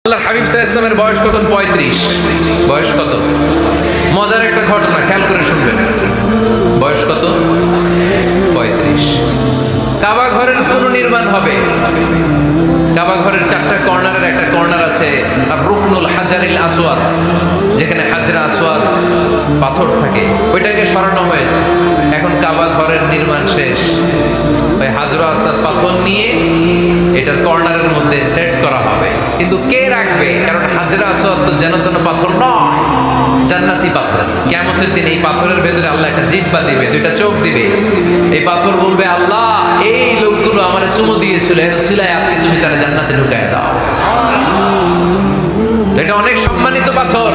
আল্লাহর হাবিব সাল্লাল্লাহু আলাইহি ওয়াসাল্লামের বয়স তখন 35। বয়স কত? মজার একটা ঘটনা খেয়াল করে শুনবেন। বয়স কত? 35। কাবা ঘরের পুনর্নির্মাণ হবে। কাবা ঘরের চারটা কর্নারের একটা কর্নার আছে আর রুকনুল হাজারিল আসওয়াদ, যেখানে হাজরা আসওয়াদ পাথর থাকে, ওইটাকে সরানো হয়েছে। এখন কাবা ঘরের নির্মাণ শেষ, ওই হাজরা আসওয়াদ পাথর নিয়ে এটার কর্নারের মধ্যে সেট করা হবে। কিন্তু কে রাখবে? কারণ হাজরা আসওয়াদ তো যেন তেন পাথর নয়, জান্নাতি পাথর। কিয়ামতের দিন এই পাথরের ভেতরে আল্লাহ একটা জিহ্বা দিবে, দুইটা চোখ দিবে। এই পাথর বলবে, আল্লাহ এই লোকগুলো আমারে চুমু দিয়েছিল, এর উসিলায় আজকে তুমি তারা জান্নাতে ঢুকায় দাও। এটা অনেক সম্মানিত পাথর,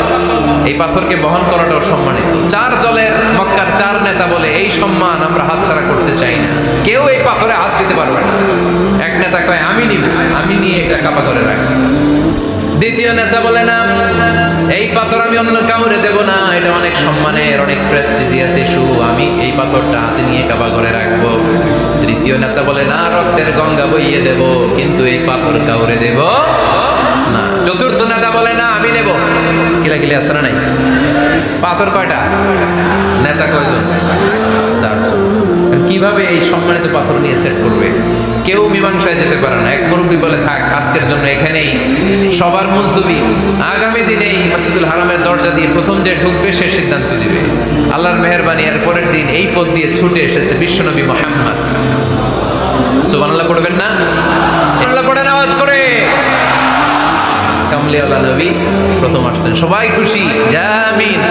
এই পাথরকে বহন করাটাও সম্মানিত। চার দলের মক্কার চার নেতা বলে এই সম্মান আমরা হাতছাড়া করতে চাই না, কেউ এই পাথরে হাত দিতে পারবে না। এক নেতা কয় আমি নিব, আমি নিয়ে এটা কাবা করে রাখবো। দ্বিতীয় নেতা বলে না, এই পাথর আমি অন্য কাউরে দেব না, এটা অনেক সম্মানের, অনেক প্রেস্টিজিয়াস ইস্যু, আমি এই পাথরটা হাতে নিয়ে কাবা ঘরে রাখবো। তৃতীয় নেতা বলে না, রক্তের গঙ্গা বইয়ে দেব, কিন্তু এই পাথর কাউরে দেব না। চতুর্থ নেতা বলে না, আমি নেব। কিলাকিলি আছে না নাই? পাথর কয়টা? নেতা কয়জন? চারজন। কিভাবে এই সম্মানিত পাথর নিয়ে সেট করবে? কেউ মীমাংসায় যেতে পারে না। এক মুরব্বী বলে, থাক আজকের জন্য এখানেই, সবার মুলতবি, আগামী দিনে এই মসজিদুল হারামের দরজা দিয়ে প্রথম যে ঢুকবে সে সিদ্ধান্ত দিবে। আল্লাহর মেহেরবানি, এর পরের দিন এই পথ দিয়ে ছুটে এসেছে বিশ্বনবী মুহাম্মদ। সুবহানাল্লাহ পড়বেন না? আল্লাহ পড়েন আওয়াজ করে। কামলিওয়ালা নবী প্রথম আসলেন, সবাই খুশি, জামিন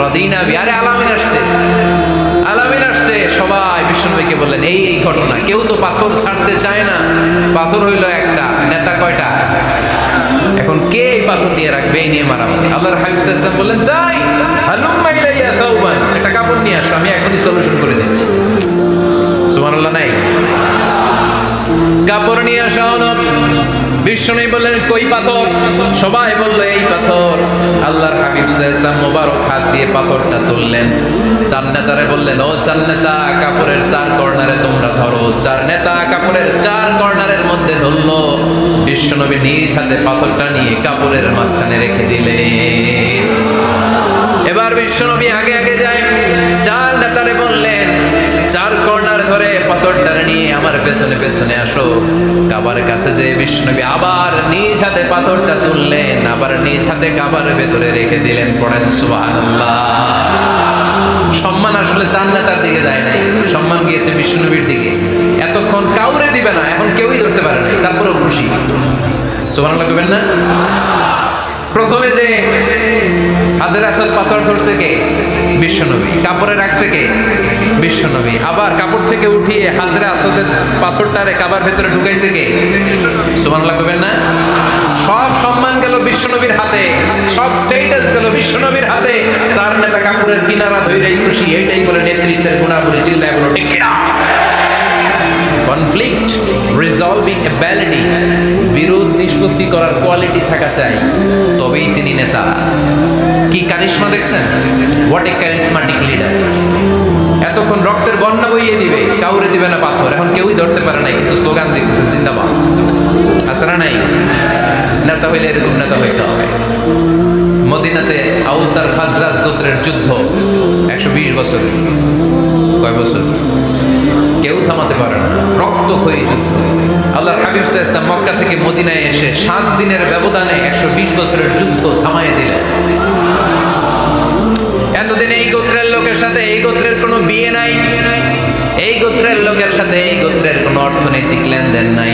রাদিনা বি। আরে আলামিন আসছে, আলামিন আসছে। সবাই বিশ্বনবীকে বললেন, এই এই ঘটনা। কেউ তো পাথর ছাড়তে চায় না, পাথর হইল একটা, নেতা কয়টা? এখন কে এই পাথর নিয়ে রাখবে? এই নিয়ে মারামারি। আল্লাহর হাবিব সাল্লাল্লাহু আলাইহি ওয়াসাল্লাম বললেন, তাই হালুম্মা ইলাইয়া সাউবান, একটা কাপড় নিয়ে আসো, আমি এখনই সলিউশন করে দিচ্ছি। সুবহানাল্লাহ নাই? কাপড় নিয়ে আসা হলো। বিশ্বনবী বললেন, কই পাথর? সবাই বলল, এই পাথর। আল্লাহর হাবিব সাল্লাল্লাহু আলাইহি ওয়াসাল্লাম মোবারক হাত দিয়ে পাথরটা তুললেন। চার নেতারে বললেন, ও চার নেতা, কাপড়ের চার কর্নারে তোমরা ধরো। চার নেতা কাপড়ের চার কর্নারের মধ্যে ধরলো। বিশ্বনবী নিজ হাতে পাথরটা নিয়ে কাপড়ের মাঝখানে রেখে দিলেন। এবার বিশ্বনবী আগে আগে যায়, চার নেতারে বললেন, চার কর্নার ধরে পাথরটা নিয়ে আমার পেছনে পেছনে আসো। কাবার কাছে যে বিশ্বনবী আবার নিজ হাতে পাথরটা তুললেন, আবার নিজ হাতে কাবার ভেতরে রেখে দিলেন। পড়েন সুবহানাল্লাহ। সম্মান আসলে চার নেতার দিকে যায় নাই, সম্মান গিয়েছে বিশ্বনবীর দিকে। এতক্ষণ কাউরে দিবে না, এখন কেউই ধরতে পারে নাই, তারপরেও খুশি। সুবহানাল্লাহ কইবেন না? প্রথমে যে হাজরা আসওয়াদ পাথর ধরছে কে? বিশ্বনবী। কাপড়ে রাখছে কে? বিশ্বনবী। আবার কাপড় থেকে উঠিয়ে হাজরা আসওয়াদের পাথরটারে কাবার ভেতরে ঢুকাইছে কে? সুবহানাল্লাহ কইবেন না? সব সম্মান গেল বিশ্বনবীর হাতে, সব স্ট্যাটাস গেল বিশ্বনবীর হাতে। চার নেতা কাপড়ের কিনারা ধইরাই খুশি। এইটাই বলে নেতৃত্বের গুণাবলী। চিল্লায় বলো ঠিক কিনা? কনফ্লিক্ট রিজলভিং অ্যাবিলিটি, বিরোধ নিষ্পত্তি করার কোয়ালিটি থাকা চাই, তবেই তিনি নেতা। কি কারিশমা দেখছেন? What a charismatic leader. এতক্ষণ রক্তের বন্যা বইয়ে দিবে, কাউরে দিবে না পাথর। এখন কেউই ধরতে পারে নাই, কিন্তু স্লোগান দিতেছে জিন্দাবাদ। আছে না নাই? নেতা হইলে এরকম নেতা হইতে হবে। মদিনাতে আউস আর খাজরাজ গোত্রের যুদ্ধ 120 বছর। কয় বছর? কেউ থামাতে পারে না, রক্তক্ষয়ী যুদ্ধ। আল্লাহর হাবিব সাল্লাল্লাহু আলাইহি ওয়াসাল্লাম মক্কা থেকে মদিনায় এসে 7 দিনের ব্যবধানে 120 বছরের যুদ্ধ থামায় দিলেন। এতদিন এই গোত্রের লোকের সাথে এই গোত্রের কোনো বিয়ে নাই, এই গোত্রের লোকের সাথে এই গোত্রের কোনো অর্থনৈতিক লেনদেন নাই।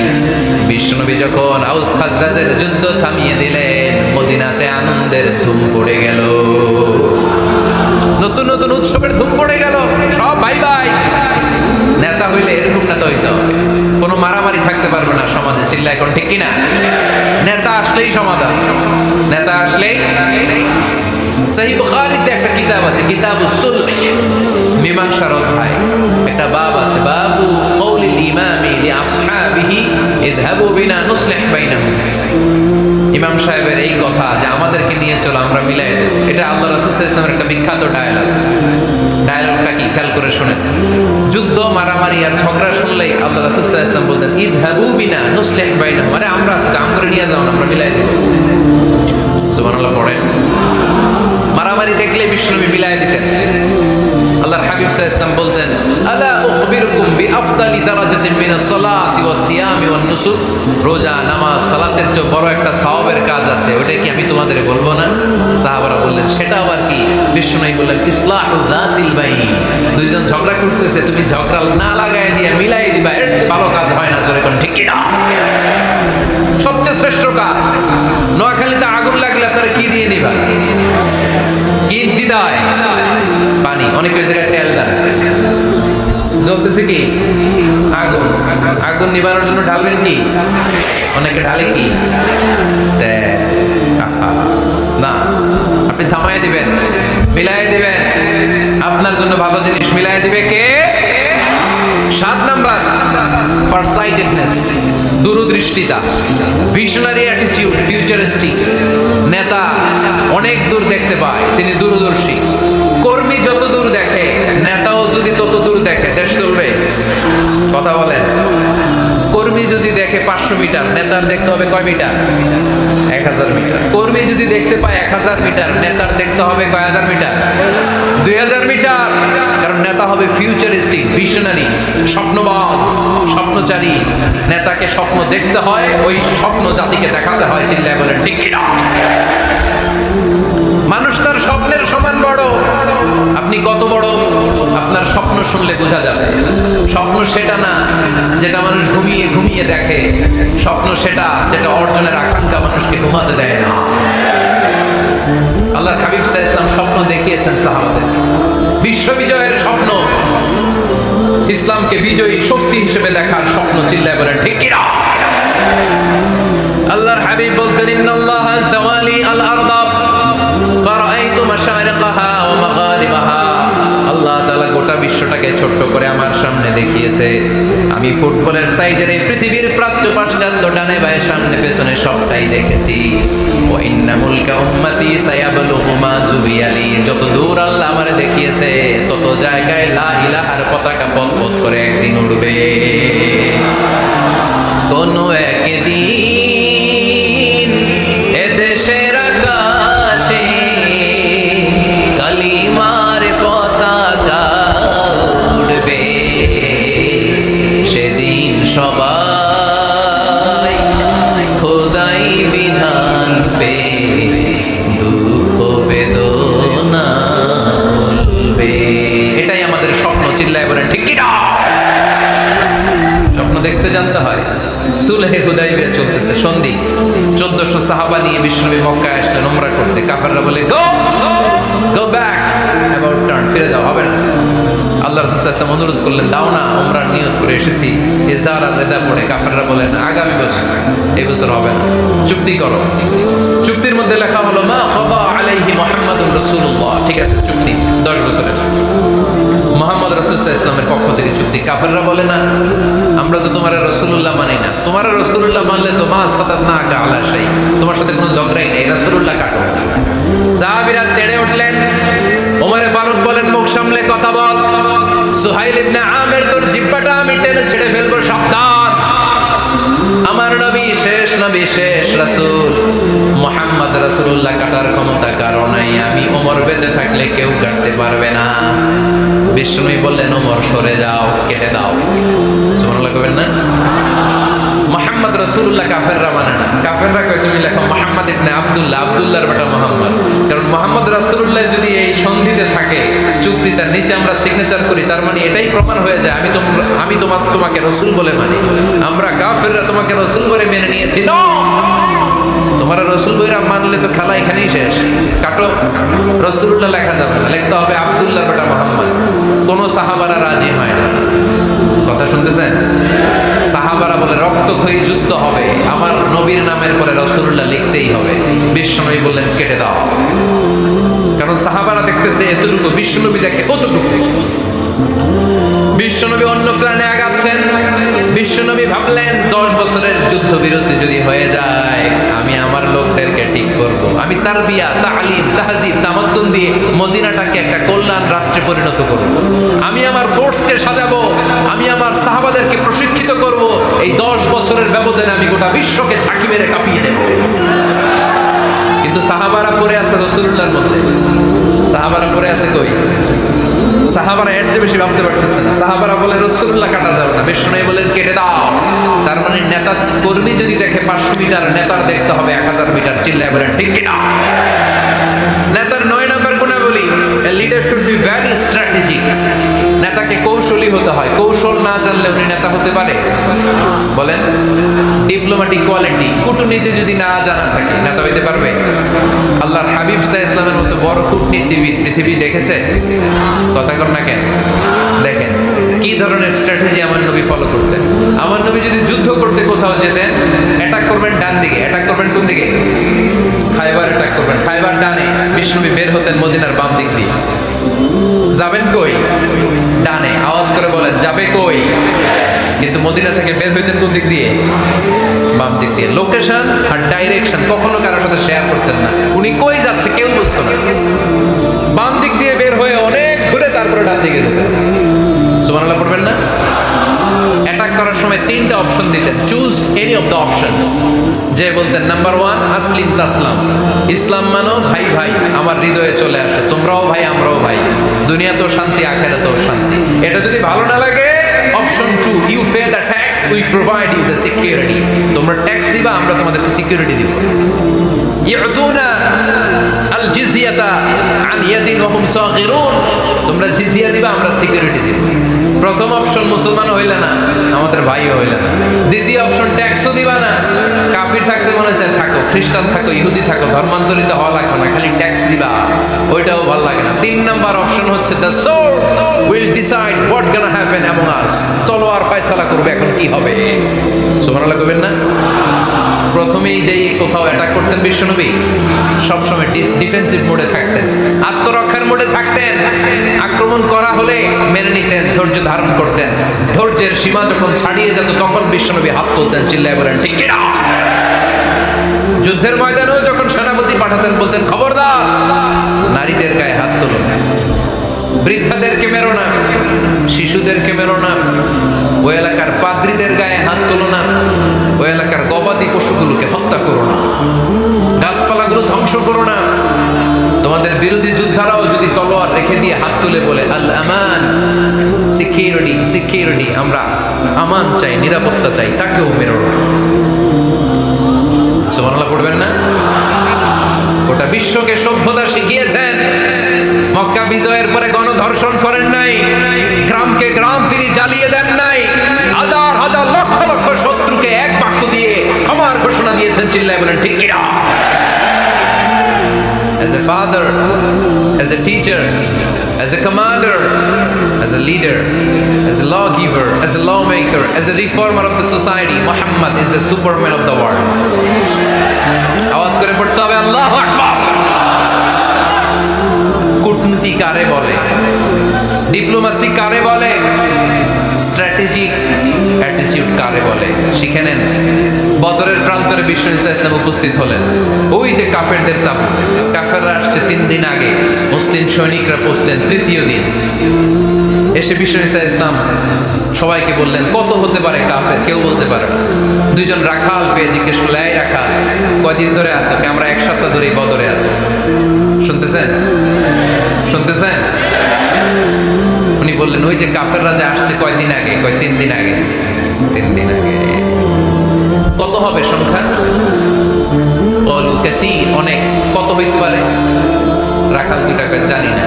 বিশ্বনবী যখন আউস খাজরাজের যুদ্ধ থামিয়ে দিলেন, মদিনাতে আনন্দের ধুম পড়ে গেল, নতুন নতুন উৎসবের ধুম পড়ে গেল। সব ভাই ভাই। নেতা হইলে এরকম নেতা হইতে হবে, কোনো মারামারি থাকতে পারবে না সমাজে। চিল্লা এখন ঠিক কিনা? নেতা আসলেই সমাধান, নেতা আসলেই। সহিহ বুখারীতে একটা কিতাব আছে, কিতাবুস সুলহ, মীমাংসার অধ্যায়। একটা বাব আছে, বাবু কওলিল ইমামি লিআসহাবিহি ইযহাবু বিনা নুসলিহ বাইনাহুম। ইমাম সাহেবের এই কথা যে আমাদেরকে নিয়ে চলো, আমরা মিলাই দেব। এটা আল্লাহ রাসূল সাল্লাল্লাহু আলাইহি ওয়াসাল্লামের একটা বিখ্যাত ডায়ালগ। ডায়ালগটা কি খেয়াল করে শোনেন। যুদ্ধ মারামারি আর ঝগড়া শুনলেই আল্লাহ রাসূল সাল্লাল্লাহু আলাইহি ওয়াসাল্লাম বলতেন ইযহাবু বিনা নুসলিহ বাইনাহুম, আরে আমরা আছি আমগরে নিয়ে যাও আমরা মিলাই দেব। সুবহানাল্লাহ পড়েন। মারামারি দেখলে বিশ্বনবী মিলাই দিতেন। আল্লাহর হাবিব সাল্লাল্লাহু আলাইহি ওয়াসাল্লাম বলতেন আলা উখবিরুকুম বিআফদালি দারাজাতিন মিনাস সালাতি ওয়াস সিয়ামি ওয়ান নুসুক, রোজা নামাজ সালাতের চেয়ে বড় একটা সওয়াবের কাজ আছে, ওটা কি আমি তোমাদের বলবো না? সাহাবারা বললেন সেটা আবার কি? বিশ্বনবী বললেন ইসলাহু যাতিল বাইন, দুইজন ঝগড়া করতেছে তুমি ঝগড়া না লাগায় দিয়ে মিলাই দিবা, এর চেয়ে ভালো কাজ হয় না। জোরে কোন ঠিক কি না? সবচেয়ে শ্রেষ্ঠ কাজ। নোয়াখালীতে আগুন লাগলে আপনারা কি দিয়ে নিবা? কি দিদায়? পানি। অনেক ওই জায়গায় তেল দেন। জ্বলতেছে কি? আগুন। আগুন নিবানোর জন্য ঢালবেন কি? অনেকে ঢালে কি? তেল। না, আপনি থামাই দিবেন, মিলাই দিবেন। আপনার জন্য ভালো জিনিস মিলাই দিবে কে? 7 নাম্বার ফারসাইটেডনেস, দূরদৃষ্টিতা, ভিশনারি অ্যাটিটিউড, ফিউচারিস্টিক। নেতা অনেক দূর দেখতে পায়, তিনি দূরদর্শী। কর্মী যত দূর দেখে, নেতাও যদি তত দূর দেখে, দেশ চলবে? কথা বলেন। কর্মী যদি দেখে 500 মিটার, নেতার দেখতে হবে কয় মিটার? 1000 মিটার। কর্মী যদি দেখতে পায় 1000 মিটার, নেতার দেখতে হবে কয় হাজার মিটার? 2000 মিটার। কারণ নেতা হবে ফিউচারিস্টিক, ভিশনারি, স্বপ্নবাজ, স্বপ্নচারী। নেতাকে স্বপ্ন দেখতে হয়, ওই স্বপ্ন জাতিকে দেখাতে হয়। চিল্লায় বলেন ঠিক কি না? মানুষ তার স্বপ্নের সমান বড়। আপনি কত বড় আপনার স্বপ্ন শুনলে বোঝা যাবে। স্বপ্ন সেটা না যেটা মানুষ ঘুমিয়ে ঘুমিয়ে দেখে, স্বপ্ন সেটা যেটা অর্জনের আকাঙ্ক্ষা মানুষকে ঘুমাতে দেয় না। আল্লাহর হাবিব সাল্লাল্লাহু আলাইহি ওয়াসাল্লাম স্বপ্ন দেখিয়েছেন সাহাবাদের, বিশ্ব বিজয়ের স্বপ্ন, ইসলামকে বিজয়ী শক্তি হিসেবে দেখার স্বপ্ন। চিল্লায় বলেন ঠিক কি না? আল্লাহর হাবিব বলতেন ইন্নাল্লাহা যাওয়ালি আল আরদা ফারাআইতু মাশারিকাহা ওয়া মাগারিবাহা। আল্লাহ তাআলা গোটা বিশ্বটাকে ছোট্ট করে আমার সামনে দেখিয়েছে। আমি ফুটবলের সাইজের এই পৃথিবীর প্রাচ্য পাশ্চাত্য ডানে বায়ে সামনে পেছনে সবটাই দেখেছি। ওয়া ইন্না মুলকা উম্মতি সায়াবলুগু মা যুবিয়ালি, যত দূর আল্লাহ আমারে দেখিয়েছে তত জায়গায় লা ইলাহার পতাকা পথ করে একদিন উড়বে। কোন একদিন এদেশের আকাশে কালিমার পতাকা উড়বে, সেদিন সবাই খোদাই বিধান পে দুঃখ বেদনা ভুলবে। এটাই আমাদের স্বপ্ন। চিল্লায় বলেন ঠিক কি না? স্বপ্ন দেখতে জানতে হয়। সুলহে হুদাইবিয়া চলতেছে, সন্ধি। 1400 সাহাবা নিয়ে বিশ্বনবী মক্কায় আসলেন উমরা করতে। কাফেররা বলে গো ব্যাক, অ্যাবাউট টার্ন, ফিরে যাও, হবে না। আল্লাহ রাসূল সাল্লাল্লাহু আলাইহি ওয়াসাল্লাম অনুরোধ করলেন দাও না, উমরার নিয়ত করে এসেছি। ইজার আর রেদা পড়ে কাফেররা বলেন আগামী বছর, এই বছর হবে না, চুক্তি করো। চুক্তির মধ্যে লেখা হলো মা খাবা আলাইহি মুহাম্মাদুর রাসূলুল্লাহ। ঠিক আছে, চুক্তি 10 বছরের। মুহাম্মদ রাসূল সাল্লাল্লাহু আলাইহি ওয়াসাল্লামের পক্ষ থেকে চুক্তি। কাফেররা বলে না, আমরা তো তোমার রাসূলুল্লাহ মানি না। তোমার রাসূলুল্লাহ মানলে তো মা সাতাতনা আলা শাই, তোমার সাথে কোনো ঝগড়াই নেই, রাসূলুল্লাহ কাটো। সাহাবীরা তেড়ে উঠলেন। ওমরে ফারুক বলেন মুখ সামলে কথা বল। সুহাইল ইবনে আমির তোর জিহ্বাটা আমি টেনে ছেড়ে ফেলবো, সাবধান। আমার নবী শেষ নবী, শেষ রাসূল মুহাম্মদ রাসূলুল্লাহ কাটার ক্ষমতা কারো নাই। আমি ওমর বেঁচে থাকলে কেউ কাটতে পারবে না। বিষ্ণুই বললেন ওমর সরে যাও, কেটে দাও। সুবহানাল্লাহ কইবেন না? মুহাম্মদ রাসূলুল্লাহ কাফেররা মানে না। কাফেররা কয় তুমি লেখো মুহাম্মদ ইবনে আব্দুল্লাহ, আব্দুল্লাহর বেটা মুহাম্মদ। কারণ মুহাম্মদ রাসূলুল্লাহ যদি এই সন্ধিতে থাকে, চুক্তিটার নিচে আমরা সিগনেচার করি, তার মানে এটাই প্রমাণ হয়ে যায় আমি তোমাকে রাসূল বলে মানি। আমরা কাফেররা তোমাকে রাসূল বলে মেনে নিয়েছি। নো, তোমার রাসূল বইরা মানলে তো খেলা এখানেই শেষ। কাটো, রাসূলুল্লাহ লেখা যাবে না, লিখতে হবে আব্দুল্লাহর বেটা মুহাম্মদ। কোন সাহাবারা রাজি হয় না। কথা শুনতেছেন? সাহাবারা বলে রক্তক্ষয়ী যুদ্ধ হবে, আমার নবীর নামের পরে রাসূলুল্লাহ লিখতেই হবে। বিশ্বনবী বললেন কেটে দাও। কারণ সাহাবারা দেখতেছে এতটুকু, বিশ্বনবী দেখে অতটুকু। বিশ্বনবী অন্য প্ল্যানে আগাচ্ছেন। বিশ্বনবী ভাবলেন 10 বছরের যুদ্ধ বিরতি যদি হয়ে যায়, আমি আমার লোকদেরকে ঠিক করব। আমি তারবিয়া, তালিম, তাহজিব, তামাদ্দুন দিয়ে মদিনাটাকে একটা কল্যাণ রাষ্ট্রে পরিণত করব। আমি আমার ফোর্সকে সাজাবো, আমি আমার সাহাবাদেরকে প্রশিক্ষিত করব। এই 10 বছরের ব্যবধানে আমি গোটা বিশ্বকে ঝাঁকি মেরে কাঁপিয়ে দেব। কিন্তু সাহাবারা পড়ে আছে রাসূলুল্লাহর মধ্যে। সাহাবারা পড়ে আছে কই? সাহাবারা এর চেয়ে বেশি ভাবতে পারতেছে না। সাহাবারা বলে রাসূলুল্লাহ কাটা যাবে না, বিষ্ণু বলেন কেটে দাও। তার মানে নেতা কর্মী যদি দেখে 500 মিটার, নেতার দেখতে হবে 1000 মিটার। চিল্লায় বলেন ঠিক কিনা? নেতার 9 নাম্বার গুণাবলী, a leader should be very strategic। নেতাকে কৌশলী হতে হয়। কৌশল না জানলে উনি নেতা হতে পারে? বলেন। ডিপ্লোম্যাটিক কোয়ালিটি, কূটনীতি যদি না জানা থাকে নেতা হইতে পারবে? আল্লাহর হাবিব সাল্লাল্লাহু আলাইহি ওয়াসাল্লামের মতো বড় কূটনীতিবিদ পৃথিবী দেখেছে? কথা কর না কেন? দেখেন কি ধরনের স্ট্র্যাটেজি আমার নবী ফলো করতেন। আমার নবী যদি যুদ্ধ করতে কোথাও যেতেন, অ্যাটাক করবেন ডান দিকে, অ্যাটাক করবেন কোন দিকে? খায়বার অ্যাটাক করবেন, খায়বার ডানে। বিষ্ণুবী বের হতেন মদিনার বাম দিক দিয়ে। যাবেন কই? ডানে। আওয়াজ করে বলেন যাবে কই? কিন্তু মদিনা থেকে বের হইতেন কোন দিক দিয়ে? বাম দিক দিয়ে। লোকেশন আর ডাইরেকশন কখনো কারোর সাথে শেয়ার করতেন না। উনি কই যাচ্ছে কেউ বুঝতো না। বাম দিক দিয়ে বের হয়ে অনেক ঘুরে তারপরে ডান দিকে যেতেন। সুবহানাল্লাহ পড়বেন না? অ্যাটাক করার সময় 3টা অপশন দিতেন, choose any of the options. যে বলতেন নাম্বার 1 আসলিম তাসলাম, ইসলাম মানো, ভাই ভাই আমার হৃদয়ে চলে আসো, তোমরাও ভাই আমরাও ভাই, দুনিয়াতেও শান্তি আখিরাতেও শান্তি। এটা যদি ভালো না লাগে, option 2 you pay the tax, we provide you the security. তোমরা ট্যাক্স দিবা, আমরা তোমাদেরকে সিকিউরিটি দিব। ইউতুনা আল জিজিয়াতা আন ইয়াদিন ওয়া হুম সাগিরুন, তোমরা জিজিয়া দিবা, আমরা সিকিউরিটি দিব। প্রথম অপশন মুসলমান হইলে না, আমাদের ভাইও হইলে না। দ্বিতীয় অপশন ট্যাক্সও দিবা না, কাফির থাকতে মনে চায় থাকো, খ্রিস্টান থাকো, ইহুদি থাকো, ধর্মান্তরিত হওয়া লাগবে না, খালি ট্যাক্স দিবা, ওইটাও ভালো লাগে না। 3 নাম্বার অপশন হচ্ছে the sword will decide what gonna happen among আস, তলোয়ার ফয়সালা করবে এখন কি হবে। সুবহানাল্লাহ কইবেন না? প্রথমেই যেই কোথাও অ্যাটাক করতেন বিশ্বনবী, সবসময় ডিফেন্সিভ মোডে থাকতেন, আত্মরক্ষার মোডে থাকতেন। আক্রমণ করা হলে মেনে নিতেন, ধৈর্য ধারণ করতেন। ধৈর্যের সীমা যখন ছাড়িয়ে যেত তখন বিশ্বনবী হাত তুলতেন, চিল্লায় বলেন ঠিক কিনা? যুদ্ধের ময়দানেও যখন সেনাপতি পাঠাতেন বলতেন খবরদার নারীদের গায়ে হাত তুলো না, বৃদ্ধাদেরকে মেরো না, শিশুদেরকে মেরো না, ওই এলাকার পাদ্রীদের গায়ে হাত তুলো না, ওই এলাকার গবাদি পশুগুলোকে হত্যা করো না, গাছপালাগুলো ধ্বংস করো না। তোমাদের বিরোধী যোদ্ধারাও যদি তলোয়ার রেখে দিয়ে হাত তুলে বলে আল আমান, সিকিউরিটি সিকিউরিটি, আমরা আমান চাই, নিরাপত্তা চাই, তাকেও মেরো না। সুবহানাল্লাহ পড়বেন না? গোটা বিশ্বকে সভ্যতা শিখিয়েছেন। মক্কা বিজয়ের পরে গণধর্ষণ করেন নাই, গ্রামকে গ্রাম তিনি জ্বালিয়ে দেন নাই, হাজার হাজার লক্ষ লক্ষ শত্রুকে এক বাক্য দিয়ে ক্ষমার ঘোষণা দিয়েছেন, চিল্লায় বলেন ঠিক কিনা? As a father, as a teacher, as a commander, as a leader, as a lawgiver, as a lawmaker, as a reformer of the society, Muhammad is the superman of the world. আওয়াজ করে পড়তে হবে আল্লাহু আকবার। কূটনীতি কারে বলে? Diplomacy কারে বলে? স্ট্র্যাটেজিক অ্যাটিটিউড কারে বলে? শিখে নেন। বদরের প্রান্তরে বিষ্ণু ঈসা ইসলাম উপস্থিত হলেন। ওই যে কাফেরদের তাবু, কাফেররা আসছে 3 দিন আগে, মুসলিম সৈনিকরা পৌঁছলেন 3য় দিন। এসে বিষ্ণু ঈসা ইসলাম সবাইকে বললেন কত হতে পারে কাফের, কেউ বলতে পারে না। 2 জন রাখাল পেয়ে জিজ্ঞেস করলে, এই রাখাল কয়দিন ধরে আছো? আমরা 1 সপ্তাহ ধরেই বদরে আছি। শুনতেছেন? শুনতেছেন? উনি বললেন ওই যে কাফেররা যে আসছে কয়দিন আগে, 3 দিন আগে। 3 দিন আগে। কত হবে সংখ্যা? বলু কাসীর, অনেক। কত হইতে পারে? রাখাল 2টা কয় জানি না।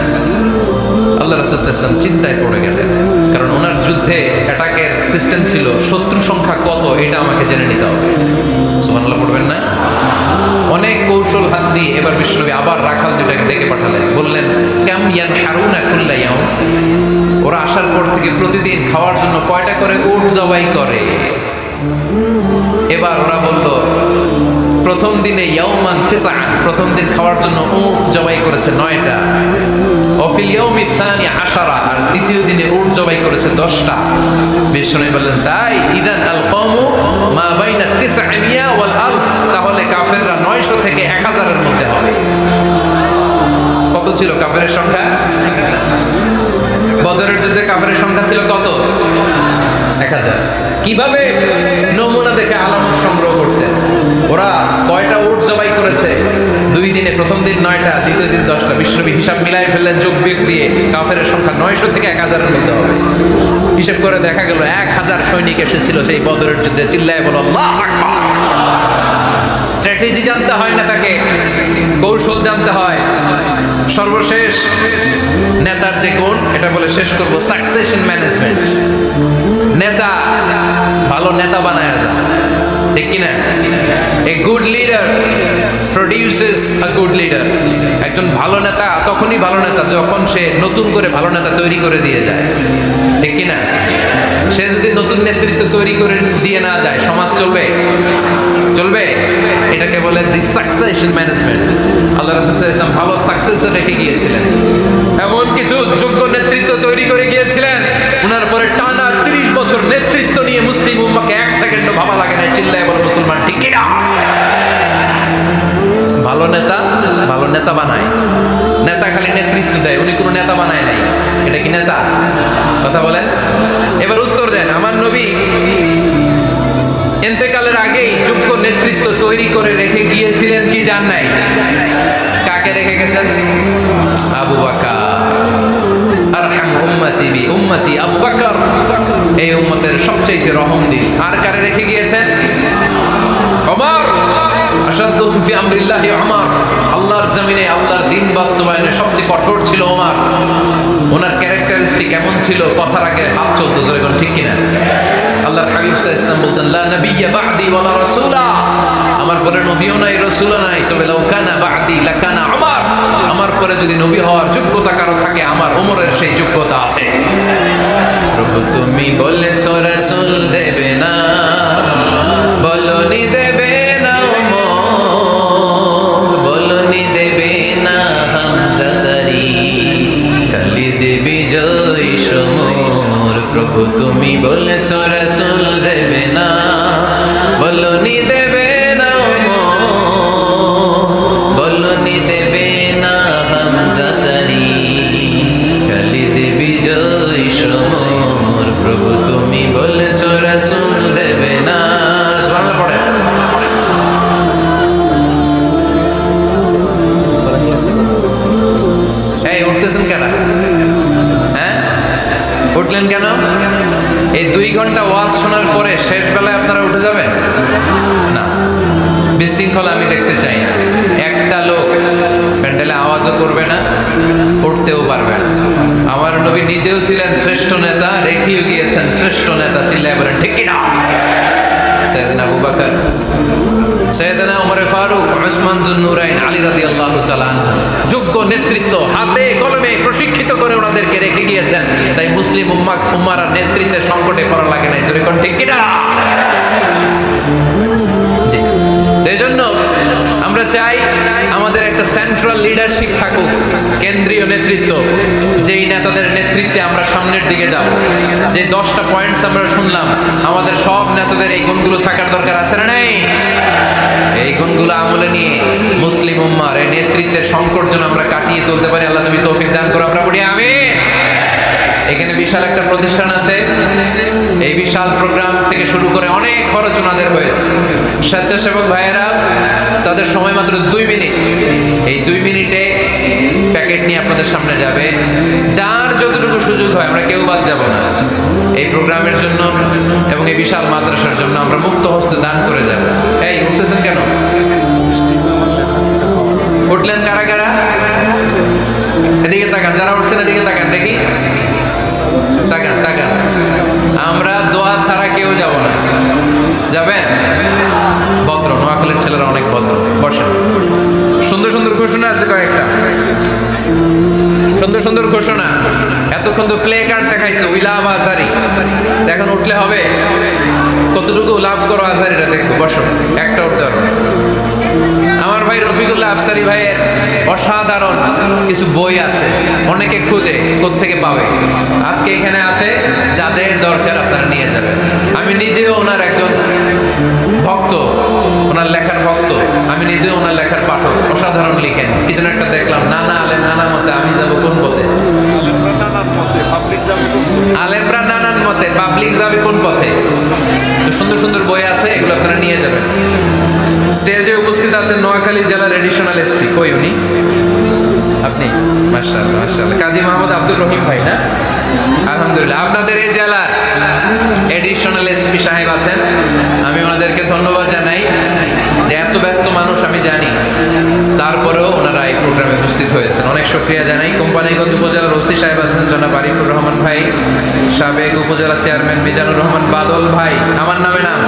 আল্লাহ রাসূল সাল্লাল্লাহু আলাইহি ওয়াসাল্লাম চিন্তায় পড়ে গেলেন, কারণ ওনার যুদ্ধে অ্যাটাকের সিস্টেম ছিল শত্রু সংখ্যা কত এটা আমাকে জেনে নিতে হবে। সুবহানাল্লাহ পড়বেন না? অনেক কৌশল হাত দিয়ে এবার বিশ্বনবী আবার রাখাল 2টাকে ডেকে পাঠালেন, বললেন কাম ইয়ানহারুনা কুল্লা ইয়াউম, ওরা আসার পর থেকে প্রতিদিন খাওয়ার জন্য কয়টা করে উট জবাই করে? এবার ওরা বলল প্রথম দিনে ইয়াউমান তিসআ, প্রথম দিন খাওয়ার জন্য উট জবাই করেছে 9টা। অফিল ইয়াউমি সানি 10, আর দ্বিতীয় দিনে উট জবাই করেছে 10টা। বিষ্ণু বললেন তাই ইদান আল কওমু মা বাইনা 900 ওয়াল আলফ, তাহলে কাফেররা 900 থেকে 1000 এর মধ্যে হবে। ছিল কাফেরের সংখ্যা? বদরের যুদ্ধে কাফেরের সংখ্যা ছিল কত? 1000। কিভাবে নমুনা দেখে আলামত সংগ্রহ করতেন? ওরা কয়টা উট জবাই করেছে 2 দিনে? প্রথম দিন 9টা, দ্বিতীয় দিন 10টা। বিশ্বনবী হিসাব মিলাই ফেললেন যোগ বিয়োগ দিয়ে, কাফেরের সংখ্যা 900 থেকে 1000-এর মধ্যে হবে। হিসাব করে দেখা গেল 1000 সৈনিক এসেছিল সেই বদরের যুদ্ধে। চিল্লায় বলো আল্লাহু আকবার। স্ট্র্যাটেজি জানতে হয় না, তাকে কৌশল জানতে হয়। সর্বশেষ নেতার যে গুণ, এটা বলে শেষ করব, সাকসেশন ম্যানেজমেন্ট। নেতা ভালো নেতা বানায় যায়, ঠিক কিনা? A good leader produces a good leader. একজন ভালো নেতা তখনই ভালো নেতা যখন সে নতুন করে ভালো নেতা তৈরি করে দিয়ে যায়, ঠিক কিনা? সে যদি নতুন নেতৃত্ব তৈরি করে দিয়ে না যায়, সমাজ চলবে? চলবে? এটাকে বলে দি সাকসেশন ম্যানেজমেন্ট। আল্লাহ রাসূল সাল্লাল্লাহু আলাইহি ওয়াসাল্লাম ভালো সাকসেসর রেখে গিয়েছিলেন, এমন কিছু যোগ্য নেতৃত্ব তৈরি করে গিয়েছিলেন। ওনার পরে টানা 30 বছর নেতৃত্ব নিয়ে মুসলিম উম্মাহকে 1 সেকেন্ডও ভাবা লাগে না। চিল্লায় বলো মুসলমান, ঠিক কিনা? ভালো নেতা ভালো নেতা বানায়। নেতা খালি নেতৃত্ব দেয়, উনি কোনো নেতা বানায় নাই। এটা কি নেতা? কথা বলেন। এবার উত্তর দেন। আমার নবী ইন্তেকালের আগেই যোগ্য নেতৃত্ব তৈরি করে রেখে গিয়েছিলেন কি জান নাই? কাকে রেখে গেছেন? আবু বকর। আরহাম উম্মতি বি উম্মতি আবু বকর, এই উম্মতের সবচেয়ে রহমদিল। আর কারে রেখে গিয়েছেন? ওমর। আশাদুহুম ফি আমরিল্লাহি ওমর। আল্লাহর জমিনে আল্লাহর দ্বীন বাস্তবায়নে সবচেয়ে কঠোর ছিল ওমর। ওনার ক্যারেক্টারিস্টিক এমন ছিল, কথার আগে হাত চলতো, জোরে কোন ঠিক কিনা? আল্লাহর হাবিব সাল্লাল্লাহু আলাইহি ওয়াসাল্লাম বলতেন, লা নাবিয়্যা বা'দি ওয়ালা রাসূলা, আমার পরে নবীও নাই রাসূলও নাই, তবে লাউ কানা বা'দি লাকানা ওমর, আমার পরে যদি নবী হওয়ার যোগ্যতা কারো থাকে আমার ওমরের সেই যোগ্যতা আছে। প্রভু তুমি বলেছো রাসূল দেবে না, বলনি দেবে না ওমর, বলনি দেবে না হামজা তারি, খালিদ বিজয় সমর। প্রভু তুমি বলেছো রাসূল দেবে না, বলনি দেবে না ওমর, বলনি দেবে না হামজা তারি, খালিদ বিজয় সমর। প্রভু তুমি বলেছো রাসূল দেবে না। সুবহানাল্লাহ পড়ে। এই উঠতেছেন কেন? হ্যাঁ, উঠলেন কেন? এই 2 ঘন্টা ওয়াজ শোনার পরে শেষ বেলায় আপনারা উঠে যাবেন না? বিশৃঙ্খলা আমি দেখতে চাই না। একটা লোক প্যান্ডেলে আওয়াজও করবে না, উঠতেও পারবে না। আমার নবী নিজেও ছিলেন শ্রেষ্ঠ নেতা, রেখেও গিয়েছেন শ্রেষ্ঠ নেতা। চিল্লায় বলেন ঠিক কিনা? সাইয়েদনা আবু বকর, সাইয়েদনা ওমর ফারুক, উসমান যুন্নুরাইন, আলী রাদিয়াল্লাহু তাআলা আনহু যোগ্য নেতৃত্ব হাতে কলমে প্রশিক্ষিত করে ওনাদেরকে রেখে গিয়েছেন। তাই মুসলিম উম্মাহর নেতৃত্বের সংকটে পড়া লাগে নাই। জোরে কোন ঠিক কিনা? জি। এই জন্য আমরা চাই আমাদের একটা সেন্ট্রাল লিডারশিপ থাকুক, কেন্দ্রীয় নেতৃত্ব, যেই নেতাদের নেতৃত্বে আমরা সামনের দিকে যাব। যে 10টা পয়েন্টস আমরা শুনলাম, আমাদের সব নেতাদের এই গুণগুলো থাকার দরকার আছে না নাই? এই গুণগুলো আমলে নিয়ে মুসলিম উম্মাহর এই নেতৃত্বের সংকট যেন আমরা কাটিয়ে তুলতে পারি। আল্লাহ তুমি তৌফিক দান করো, আমরা পড়ি আমিন। এখানে বিশাল একটা প্রতিষ্ঠান আছে, এই বিশাল প্রোগ্রাম থেকে শুরু করে অনেক খরচ ওনাদের হয়েছে। স্বেচ্ছাসেবক ভাইয়েরা তাদের সময় মাত্র 2 মিনিট, এই 2 মিনিটে প্যাকেট নিয়ে আপনাদের সামনে যাবে। যার যতটুকু সুযোগ হয়, আমরা কেউ বাদ যাব না। এই প্রোগ্রামের জন্য এবং এই বিশাল মাদ্রাসার জন্য আমরা মুক্ত হস্তে দান করে যাব। এই উঠতেছেন কেন? উঠলেন কারা কারা? এদিকে তাকান, যারা উঠছেন এদিকে তাকান, দেখি তাকান তাকান। আমরা দোয়া ছাড়া কেউ যাব না। যাবেন? ভদ্র, নোয়াখালীর ছেলেরা অনেক ভদ্র। বসেন। সুন্দর সুন্দর ঘোষণা আছে কয়েকটা, সুন্দর সুন্দর ঘোষণা। এতক্ষণ তো প্লে কার্ড দেখাইছো, উই লাভ আজহারি। এখন উঠলে হবে? কতটুকু লাভ করো আজহারিটা দেখবো। বসো, একটা উঠতে পারো না। আমার ভাই রফিকুল্লাহ আফসারি ভাইয়ের অসাধারণ কিছু বই আছে, অনেকে খুঁজে কোত্থেকে পাবে। আজকে এখানে আছে, যাদের দরকার আপনারা নিয়ে যাবেন। আমি নিজেও ওনার একজন ভক্ত, ওনার লেখার ভক্ত। আমি নিজেও ওনার লেখার পাঠক। অসাধারণ লিখেন। কি যেন একটা দেখলাম, নানা আলেম নানা মতে আলেমরা নানান মতে, পাবলিক যাবে কোন পথে? তো সুন্দর সুন্দর বই আছে, এগুলো আপনারা নিয়ে যাবেন। স্টেজে উপস্থিত আছেন নোয়াখালী জেলার এডিশনাল এসপি, কই উনি? আপনি? মাশাআল্লাহ মাশাআল্লাহ। কাজী মোহাম্মদ আব্দুর রহিম ভাই না? আলহামদুলিল্লাহ, আপনাদের এই জেলার এডিশনাল এসপি সাহেব আছেন। আমি ওনাদেরকে ধন্যবাদ জানাই যে এত ব্যস্ত মানুষ আমি জানি, তারপরেও ওনারা এই প্রোগ্রামে উপস্থিত হয়েছেন। অনেক শুকরিয়া জানাই। কোম্পানিগঞ্জ উপজেলার ওসি সাহেব আছেন জনাব আরিফুর রহমান ভাই, সাবেক উপজেলা চেয়ারম্যান মিজানুর রহমান বাদল ভাই, আমার নামে নাম